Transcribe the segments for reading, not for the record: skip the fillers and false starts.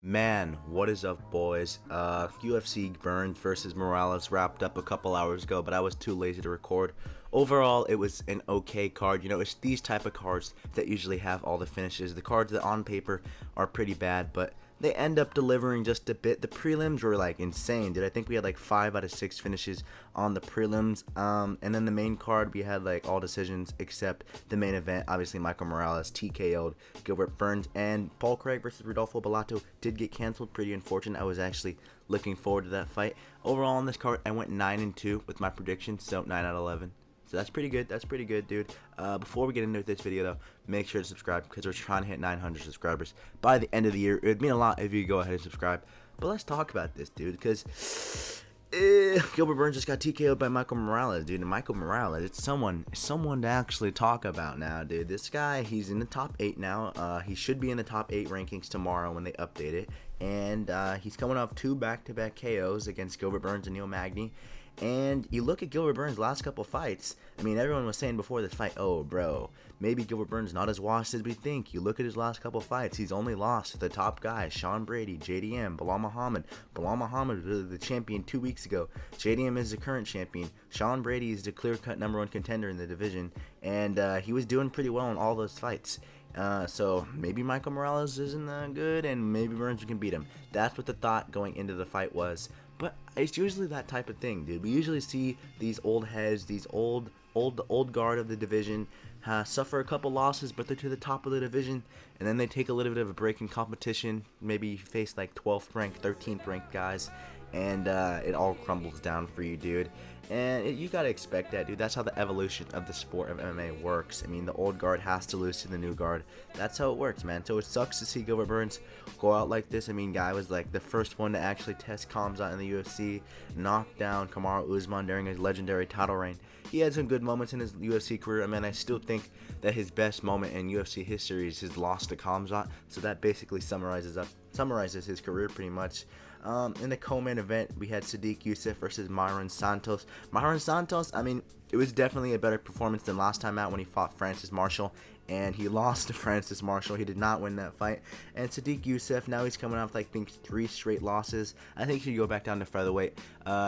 Man, what is up, boys? UFC Burns versus Morales wrapped up a couple hours ago, but I was too lazy to record. Overall, it was an okay card. You know, it's these type of cards that usually have all the finishes. The cards that on paper are pretty bad, but they end up delivering just a bit. The prelims were like insane, dude. I think we had like 5 out of 6 finishes on the prelims. And then the main card, we had like all decisions except the main event. Obviously, Michael Morales TKO'd Gilbert Burns, and Paul Craig versus Rodolfo Bellato did get canceled. Pretty unfortunate. I was actually looking forward to that fight. Overall on this card, I went 9-2 with my predictions, so 9 out of 11. So that's pretty good. That's pretty good, dude. Before we get into this video, though, make sure to subscribe because we're trying to hit 900 subscribers by the end of the year. It would mean a lot if you go ahead and subscribe. But let's talk about this, dude, because Gilbert Burns just got TKO'd by Michael Morales, dude. And Michael Morales, it's someone to actually talk about now, dude. This guy, he's in the top 8 now. He should be in the top 8 rankings tomorrow when they update it. And he's coming off 2 back-to-back KOs against Gilbert Burns and Neil Magny. And you look at Gilbert Burns' last couple fights. I mean, everyone was saying before this fight, oh, bro, maybe Gilbert Burns not as washed as we think. You look at his last couple fights, he's only lost to the top guys, Sean Brady, JDM, Bilal Muhammad. Bilal Muhammad was the champion 2 weeks ago. JDM is the current champion. Sean Brady is the clear-cut #1 contender in the division. And he was doing pretty well in all those fights. So maybe Michael Morales isn't that good, and maybe Burns can beat him. That's what the thought going into the fight was. But it's usually that type of thing, dude. We usually see these old heads, these old guard of the division, suffer a couple losses, but they're to the top of the division, and then they take a little bit of a break in competition. Maybe face like 12th ranked, 13th ranked guys, and it all crumbles down for you, dude. And you gotta expect that, dude. That's how the evolution of the sport of MMA works. I mean, the old guard has to lose to the new guard. That's how it works, man. So it sucks to see Gilbert Burns go out like this. I mean, guy was like the first one to actually test Khamzat in the UFC, knocked down Kamaru Usman during his legendary title reign. He had some good moments in his UFC career. I mean, I still think that his best moment in UFC history is his loss to Khamzat. So that basically summarizes his career pretty much. In the co-main event, we had Sodiq Yusuff versus Myron Santos. Myron Santos, I mean, it was definitely a better performance than last time out when he fought Francis Marshall, and he lost to Francis Marshall. He did not win that fight. And Sodiq Yusuff, now he's coming off, I think, 3 straight losses. I think he should go back down to featherweight.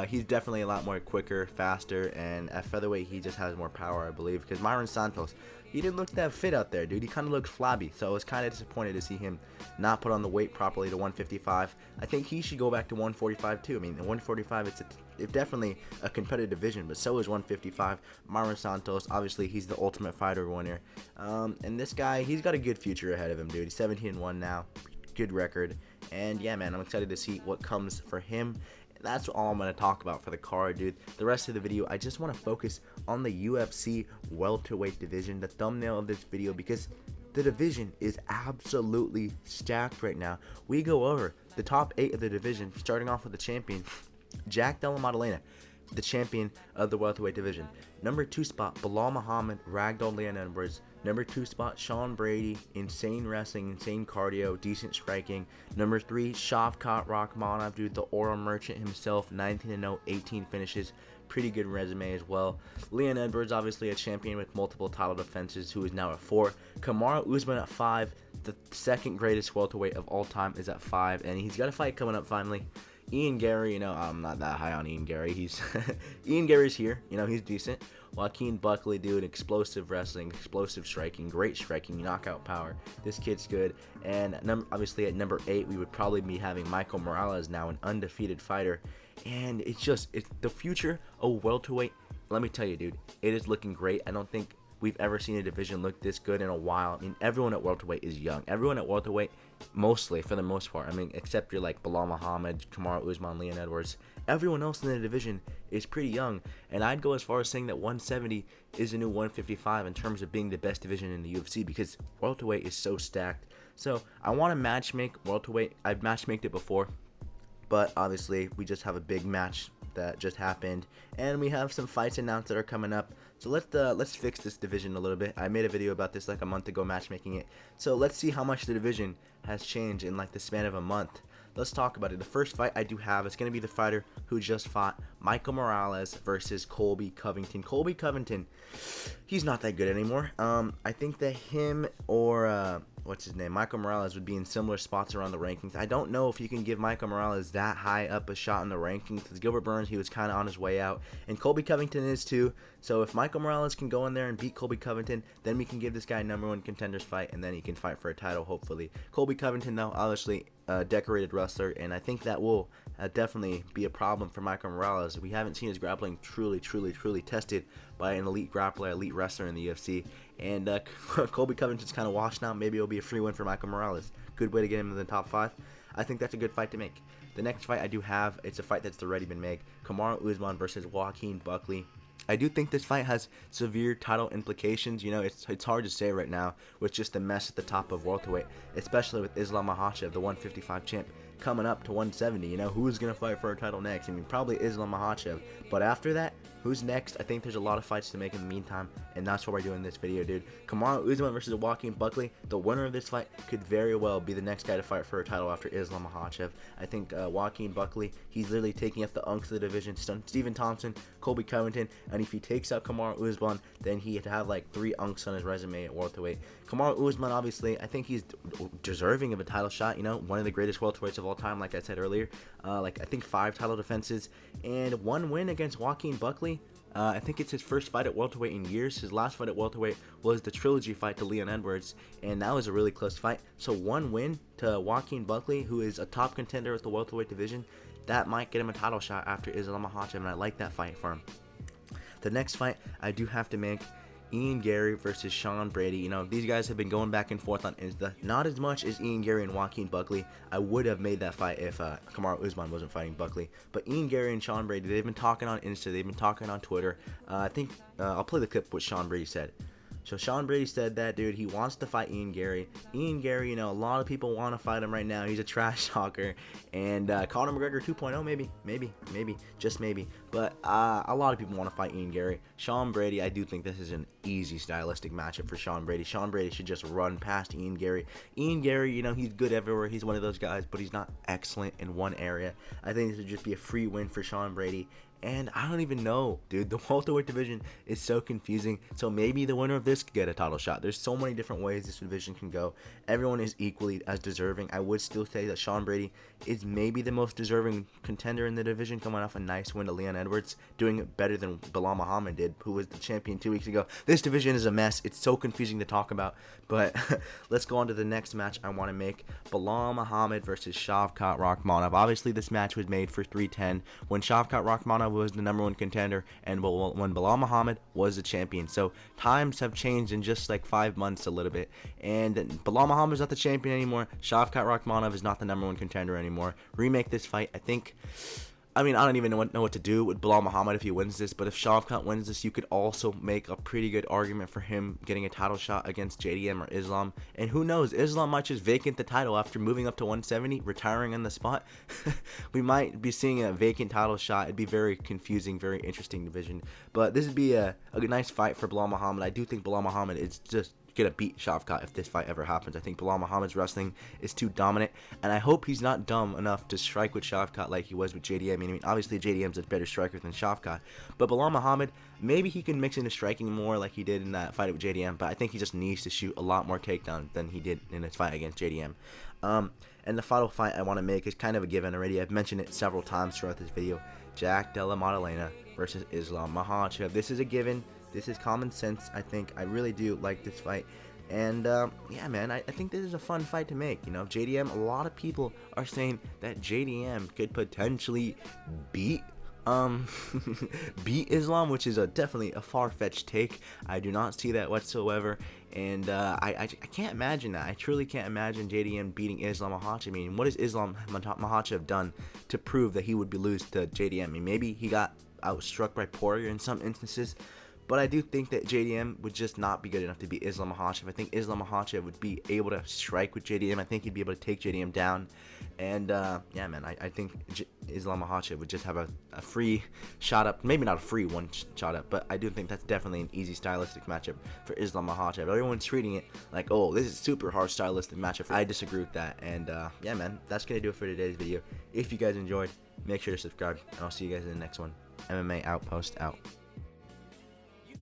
He's definitely a lot more quicker, faster, and at featherweight, he just has more power, I believe, because Myron Santos, he didn't look that fit out there, dude. He kind of looked flabby, so I was kind of disappointed to see him not put on the weight properly to 155. I think he should go back to 145 too. I mean, 145, it's definitely a competitive division, but so is 155. Myron Santos, obviously, he's the ultimate fighter winner. And this guy, he's got a good future ahead of him, dude. He's 17-1 now, good record. And yeah, man, I'm excited to see what comes for him. That's all I'm going to talk about for the card, dude. The rest of the video, I just want to focus on the UFC welterweight division, the thumbnail of this video, because the division is absolutely stacked right now. We go over the top 8 of the division, starting off with the champion, Jack Della Maddalena, the champion of the welterweight division. Number 2 spot, Bilal Muhammad, Ragdoll Leon Edwards. Number 2 spot, Sean Brady, insane wrestling, insane cardio, decent striking. Number 3, Shavkat Rakhmonov, dude, the oral merchant himself, 19-0, 18 finishes. Pretty good resume as well. Leon Edwards, obviously a champion with multiple title defenses, who is now at 4. Kamaru Usman at 5. The second greatest welterweight of all time is at 5, and he's got a fight coming up finally. Ian Gary, you know, I'm not that high on Ian Gary. Ian Gary's here, you know, he's decent. Joaquin Buckley, dude, explosive wrestling, explosive striking, great striking, knockout power. This kid's good. And obviously at number 8, we would probably be having Michael Morales, now an undefeated fighter. And it's the future of welterweight. Let me tell you, dude, it is looking great. I don't think we've ever seen a division look this good in a while. I mean, everyone at welterweight is young. Everyone at welterweight, mostly, for the most part, I mean, except you're like Bilal Muhammad, Kamaru Usman, Leon Edwards, everyone else in the division is pretty young. And I'd go as far as saying that 170 is the new 155 in terms of being the best division in the UFC, because welterweight is so stacked. So I want to matchmake welterweight. I've matchmaked it before, but obviously we just have a big match that just happened, and we have some fights announced that are coming up. So let's fix this division a little bit. I made a video about this like a month ago, matchmaking it. So let's see how much the division has changed in like the span of a month. let's talk about it. The first fight I do have is going to be the fighter who just fought, Michael Morales versus Colby Covington. Colby Covington, he's not that good anymore. I think that him or what's his name, Michael Morales, would be in similar spots around the rankings. I don't know if you can give Michael Morales that high up a shot in the rankings, because Gilbert Burns, he was kind of on his way out, and Colby Covington is too. So if Michael Morales can go in there and beat Colby Covington, then we can give this guy a #1 contenders fight, and then he can fight for a title, hopefully. Colby Covington, though, obviously a decorated wrestler, and I think that will definitely be a problem for Michael Morales. We haven't seen his grappling truly tested by an elite grappler, elite wrestler in the UFC, and Colby Covington's kind of washed now. Maybe it'll be a free win for Michael Morales. Good way to get him in the top 5. I think that's a good fight to make. The next fight I do have, it's a fight that's already been made. Kamaru Usman versus Joaquin Buckley. I do think this fight has severe title implications. You know, it's hard to say right now with just the mess at the top of welterweight, especially with Islam Makhachev, the 155 champ, coming up to 170. You know, who's going to fight for a title next? I mean, probably Islam Makhachev. But after that, who's next? I think there's a lot of fights to make in the meantime, and that's why we're doing this video, dude. Kamaru Usman versus Joaquin Buckley. The winner of this fight could very well be the next guy to fight for a title after Islam Makhachev. I think Joaquin Buckley, he's literally taking up the unks of the division. Stephen Thompson, Colby Covington, and if he takes out Kamaru Usman, then he'd have like 3 unks on his resume at welterweight. Kamaru Usman, obviously, I think he's deserving of a title shot. You know, one of the greatest welterweights of all time, like I said earlier. Like I think 5 title defenses and 1 win against Joaquin Buckley. I think it's his first fight at welterweight in years. His last fight at welterweight was the trilogy fight to Leon Edwards, and that was a really close fight. So 1 win to Joaquin Buckley, who is a top contender at the welterweight division, that might get him a title shot after Islam Makhachev, and I like that fight for him. The next fight I do have to make, Ian Gary versus Sean Brady. You know, these guys have been going back and forth on Insta. Not as much as Ian Gary and Joaquin Buckley. I would have made that fight if Kamaru Usman wasn't fighting Buckley. But Ian Gary and Sean Brady, they've been talking on Insta. They've been talking on Twitter. I think I'll play the clip what Sean Brady said. So Sean Brady said that, dude, he wants to fight Ian Gary. Ian Gary, you know, a lot of people want to fight him right now. He's a trash talker. And Conor McGregor 2.0, maybe, just maybe. But a lot of people want to fight Ian Gary. Sean Brady, I do think this is an easy stylistic matchup for Sean Brady. Sean Brady should just run past Ian Gary. Ian Gary, you know, he's good everywhere. He's one of those guys, but he's not excellent in one area. I think this would just be a free win for Sean Brady. And I don't even know, dude. The welterweight division is so confusing. So maybe the winner of this could get a title shot. There's so many different ways this division can go. Everyone is equally as deserving. I would still say that Sean Brady is maybe the most deserving contender in the division, coming off a nice win to Leon Edwards, doing it better than Bilal Muhammad did, who was the champion 2 weeks ago. This division is a mess. It's so confusing to talk about. But let's go on to the next match I want to make. Bilal Muhammad versus Shavkat Rakhmonov. Obviously, this match was made for 310 when Shavkat Rakhmonov was the #1 contender and when Bilal Muhammad was the champion. So times have changed in just like 5 months a little bit, and Bilal Muhammad is not the champion anymore. Shavkat Rakhmonov is not the #1 contender anymore. Remake this fight. I mean, I don't even know what to do with Bilal Muhammad if he wins this, but if Shavkat wins this, you could also make a pretty good argument for him getting a title shot against JDM or Islam. And who knows, Islam might just vacant the title after moving up to 170, retiring on the spot. We might be seeing a vacant title shot. It'd be very confusing, very interesting division. But this would be a nice fight for Bilal Muhammad. I do think Bilal Muhammad is just gonna beat Shavkat if this fight ever happens. I think Bilal Muhammad's wrestling is too dominant, and I hope he's not dumb enough to strike with Shavkat like he was with JDM. I mean, obviously JDM's a better striker than Shavkat, but Bilal Muhammad, maybe he can mix into striking more like he did in that fight with JDM, but I think he just needs to shoot a lot more takedowns than he did in his fight against JDM. And the final fight I want to make is kind of a given already. I've mentioned it several times throughout this video. Jack Della Maddalena versus Islam Makhachev. This is a given. This is common sense. I think I really do like this fight. And yeah, man, I think this is a fun fight to make. You know, JDM, a lot of people are saying that JDM could potentially beat beat Islam, which is definitely a far-fetched take. I do not see that whatsoever, and I can't imagine that. I truly can't imagine JDM beating Islam Makhachev. I mean, what has Islam Makhachev done to prove that he would lose to JDM? I mean, maybe he got outstruck by Poirier in some instances, But I do think that JDM would just not be good enough to beat Islam Makhachev. I think Islam Makhachev would be able to strike with JDM. I think he'd be able to take JDM down. And yeah, man, I think Islam Makhachev would just have a free shot up. Maybe not a free one shot up, but I do think that's definitely an easy stylistic matchup for Islam Makhachev. Everyone's treating it like, oh, this is super hard stylistic matchup. I disagree with that. And yeah, man, that's going to do it for today's video. If you guys enjoyed, make sure to subscribe, and I'll see you guys in the next one. MMA Outpost out.